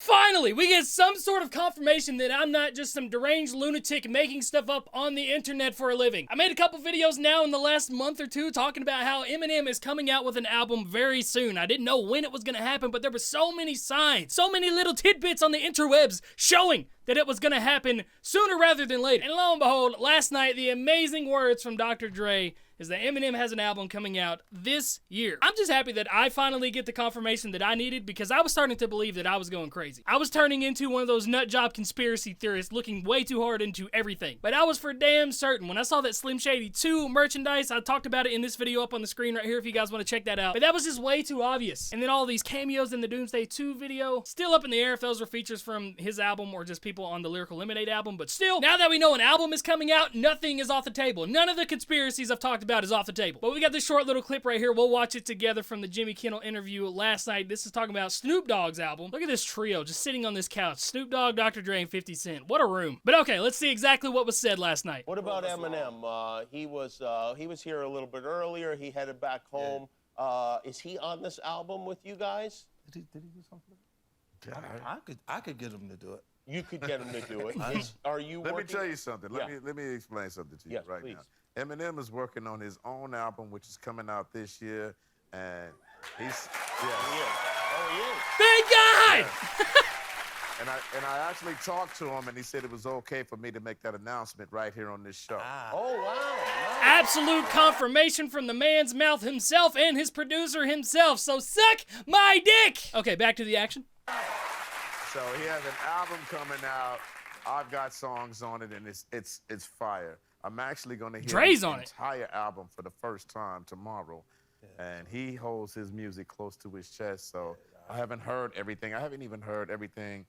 Finally, we get some sort of confirmation that I'm not just some deranged lunatic making stuff up on the internet for a living. I made a couple videos now in the last month or two talking about how Eminem is coming out with an album very soon. I didn't know when it was going to happen, but there were so many signs, so many little tidbits on the interwebs showing that it was going to happen sooner rather than later. And lo and behold, last night, the amazing words from Dr. Dre is that Eminem has an album coming out this year. I'm just happy that I finally get the confirmation that I needed, because I was starting to believe that I was going crazy. I was turning into one of those nutjob conspiracy theorists looking way too hard into everything. But I was for damn certain when I saw that Slim Shady 2 merchandise. I talked about it in this video up on the screen right here if you guys want to check that out. But that was just way too obvious. And then all these cameos in the Doomsday 2 video, still up in the air if those were features from his album or just people on the Lyrical Lemonade album. But still, now that we know an album is coming out, nothing is off the table. None of the conspiracies I've talked about is off the table. But we got this short little clip right here. We'll watch it together from the Kimmy Kimmel interview last night. This is talking about Snoop Dogg's album. Look at this trio just sitting on this couch. Snoop Dogg, Dr. Dre, and 50 Cent. What a room. But okay, let's see exactly what was said last night. What about Eminem? He was here a little bit earlier. He headed back home. Is he on this album with you guys? Did he do something? Yeah, I could get him to do it. You could get him to do it. Are you? Let me tell you something. Let me explain something to you right now. Eminem is working on his own album, which is coming out this year, and he's he is. Thank God! And I actually talked to him, and he said it was okay for me to make that announcement right here on this show. Oh, wow. Nice. Absolute confirmation from the man's mouth himself and his producer himself. So suck my dick! Okay, back to the action. So he has an album coming out. I've got songs on it, and it's fire. I'm actually going to hear Dre's the on it. entire album for the first time tomorrow. And he holds his music close to his chest, so I haven't heard everything. I haven't even heard everything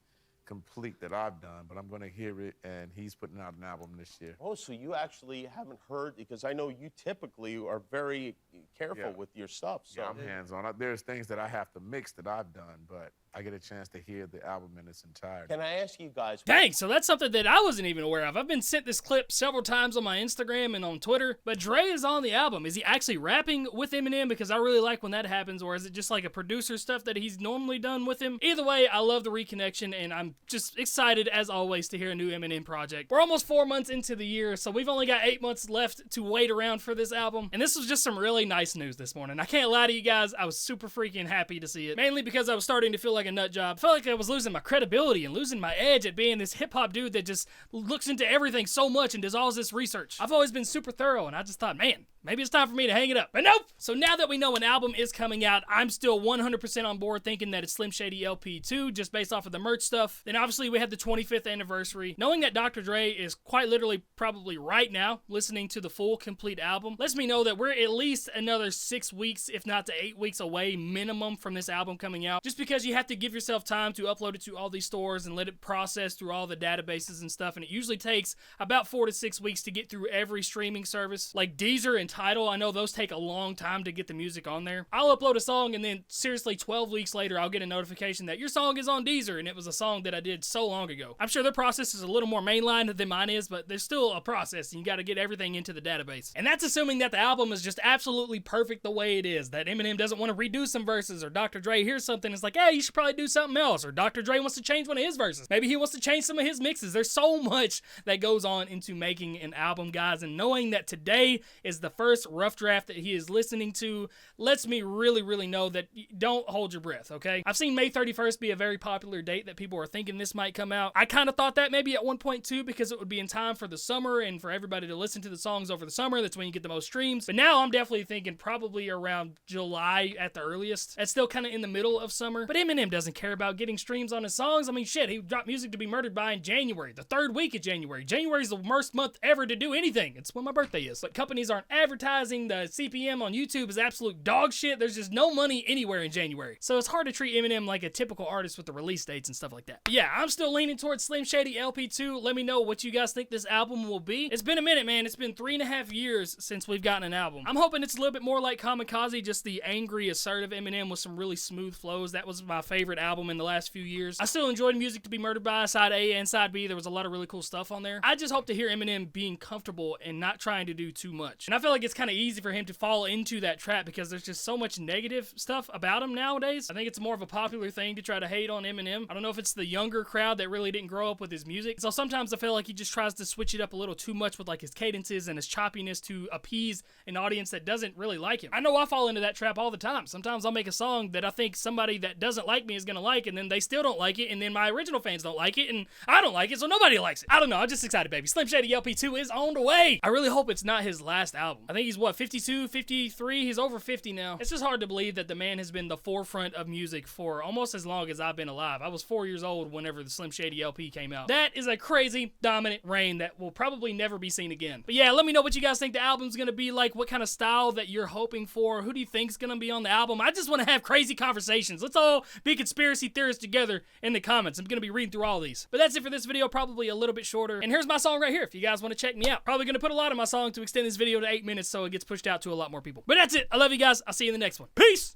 complete that I've done, but I'm going to hear it, and he's putting out an album this year. Oh, so you actually haven't heard, because I know you typically are very careful with your stuff. So. Yeah, I'm hands-on. There's things that I have to mix that I've done, but I get a chance to hear the album in its entirety. Can I ask you guys? Dang, so that's something that I wasn't even aware of. I've been sent this clip several times on my Instagram and on Twitter, but Dre is on the album. Is he actually rapping with Eminem? Because I really like when that happens, or is it just like a producer stuff that he's normally done with him? Either way, I love the reconnection, and I'm just excited, as always, to hear a new Eminem project. We're almost 4 months into the year, so we've only got 8 months left to wait around for this album, and this was just some really nice news this morning. I can't lie to you guys, I was super freaking happy to see it, mainly because I was starting to feel like a nut job. I felt like I was losing my credibility and losing my edge at being this hip-hop dude that just looks into everything so much and does all this research. I've always been super thorough, and I just thought, man, maybe it's time for me to hang it up. But nope! So now that we know an album is coming out, I'm still 100% on board thinking that it's Slim Shady LP 2, just based off of the merch stuff. Then obviously we had the 25th anniversary. Knowing that Dr. Dre is quite literally probably right now listening to the full complete album lets me know that we're at least another 6 weeks, if not to 8 weeks away minimum from this album coming out. Just because you have to give yourself time to upload it to all these stores and let it process through all the databases and stuff, and it usually takes about 4 to 6 weeks to get through every streaming service. Like Deezer and Tidal, I know those take a long time to get the music on there. I'll upload a song, and then seriously 12 weeks later I'll get a notification that your song is on Deezer, and it was a song that I did so long ago. I'm sure their process is a little more mainlined than mine is, but there's still a process, and you got to get everything into the database. And that's assuming that the album is just absolutely perfect the way it is, that Eminem doesn't want to redo some verses, or Dr. Dre hears something and is like, hey, you should probably do something else, or Dr. Dre wants to change one of his verses. Maybe he wants to change some of his mixes. There's so much that goes on into making an album, guys, and knowing that today is the first rough draft that he is listening to lets me really know that don't hold your breath, okay? I've seen May 31st be a very popular date that people are thinking this might come out. I kind of thought that maybe at one point too, because it would be in time for the summer and for everybody to listen to the songs over the summer. That's when you get the most streams. But now I'm definitely thinking probably around July at the earliest. That's still kind of in the middle of summer. But Eminem doesn't care about getting streams on his songs. I mean, shit, he dropped Music to Be Murdered By in January, the 3rd week of January. January is the worst month ever to do anything. It's when my birthday is. But companies aren't advertising. The CPM on YouTube is absolute dog shit. There's just no money anywhere in January. So it's hard to treat Eminem like a typical artist with the release dates and stuff like that. But yeah, I'm still leaning towards Slim Shady LP 2. Let me know what you guys think this album will be. It's been a minute, man. It's been 3.5 years since we've gotten an album. I'm hoping it's a little bit more like Kamikaze, just the angry, assertive Eminem with some really smooth flows. That was my favorite album in the last few years. I still enjoyed Music to Be Murdered By, Side A and Side B. There was a lot of really cool stuff on there. I just hope to hear Eminem being comfortable and not trying to do too much. And I feel like like it's kind of easy for him to fall into that trap because there's just so much negative stuff about him nowadays. I think it's more of a popular thing to try to hate on Eminem. I don't know if it's the younger crowd that really didn't grow up with his music. So sometimes I feel like he just tries to switch it up a little too much with like his cadences and his choppiness to appease an audience that doesn't really like him. I know I fall into that trap all the time. Sometimes I'll make a song that I think somebody that doesn't like me is gonna like, and then they still don't like it, and then my original fans don't like it, and I don't like it, so nobody likes it. I don't know, I'm just excited, baby. Slim Shady LP 2 is on the way. I really hope it's not his last album. I think he's what, 52, 53? He's over 50 now. It's just hard to believe that the man has been the forefront of music for almost as long as I've been alive. I was 4 years old whenever the Slim Shady LP came out. That is a crazy, dominant reign that will probably never be seen again. But yeah, let me know what you guys think the album's gonna be like, what kind of style that you're hoping for, who do you think's gonna be on the album. I just want to have crazy conversations. Let's all be conspiracy theorists together in the comments. I'm gonna be reading through all these. But that's it for this video, probably a little bit shorter. And here's my song right here if you guys want to check me out. Probably gonna put a lot of my song to extend this video to 8 minutes so it gets pushed out to a lot more people. But that's it. I love you guys. I'll see you in the next one. Peace!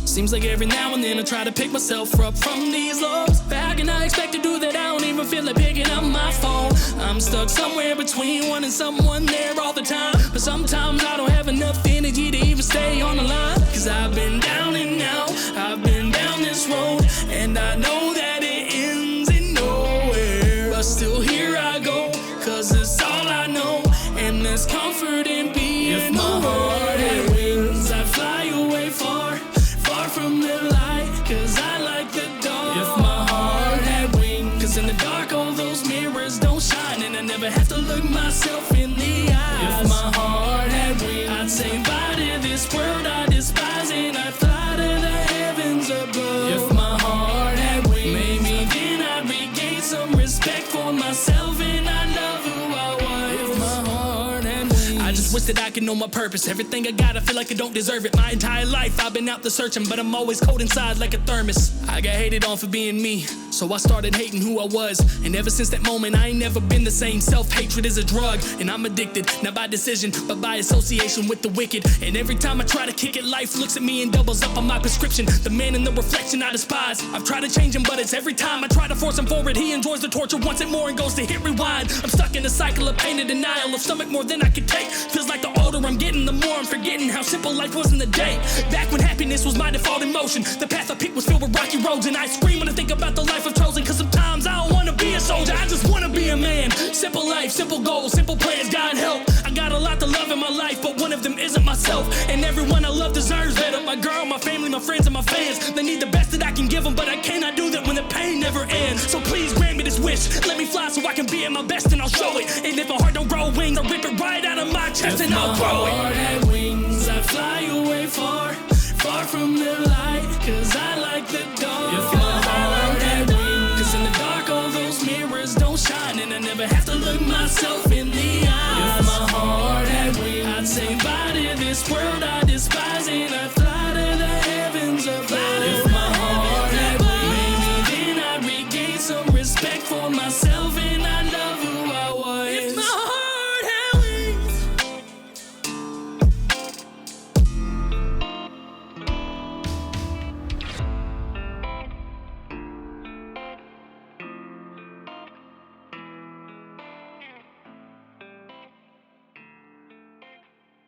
Seems like every now and then I try to pick myself up from these lows. But how can I expect to do that? I don't even feel like picking up my phone. I'm stuck somewhere between wanting someone there all the time. But sometimes I don't have enough energy to even stay on the line. Cause I've been down and out, I've been down this road, and I know that it ends in nowhere. But still here I go, cause it's all I know. And there's comfort in being if my heart had wings, I'd fly away far from the light, cause I like the dark. If my heart had wings, cause in the dark all those mirrors don't shine, and I never have to look myself in the eyes. If my heart had wings, I'd say bye to this world I despise, and I'd fly to the heavens above. If my heart had wings, maybe then I'd regain some respect for myself, and I'd love who I was. If my heart had wings, I just wish that I could know my purpose. Everything I got, I feel like I don't deserve it. My entire life I've been out there searching, but I'm always cold inside like a thermos. I got hated on for being me, so I started hating who I was. And ever since that moment, I ain't never been the same. Self-hatred is a drug, and I'm addicted, not by decision, but by association with the wicked. And every time I try to kick it, life looks at me and doubles up on my prescription. The man in the reflection I despise. I've tried to change him, but it's every time I try to force him forward, he enjoys the torture, wants it more and goes to hit rewind. I'm stuck in a cycle of pain and denial, of stomach more than I can take. Feels like the older I'm getting, the more I'm forgetting how simple life was in the day. Back when happiness was my default emotion, the path I picked was filled with rocky roads, and I scream when I think about the life I've chosen. Cause sometimes I don't wanna be a soldier, I just wanna be a man. Simple life, simple goals, simple plans, God help. I got a lot to love in my life, but one of them isn't myself. And everyone I love deserves better. My girl, my family, my friends, and my fans. They need the best that I can give them, but I cannot do that when the pain never ends. So please grant me this wish, let me fly so I can be at my best, and I'll show it. And if my heart don't grow wings, I'll rip it right out of my chest, and I'll grow it. If my heart had wings, I'd fly away far, far from the light, cause I like the dark. If my heart had wings, cause in the dark all those mirrors don't shine, and I never have to look myself in the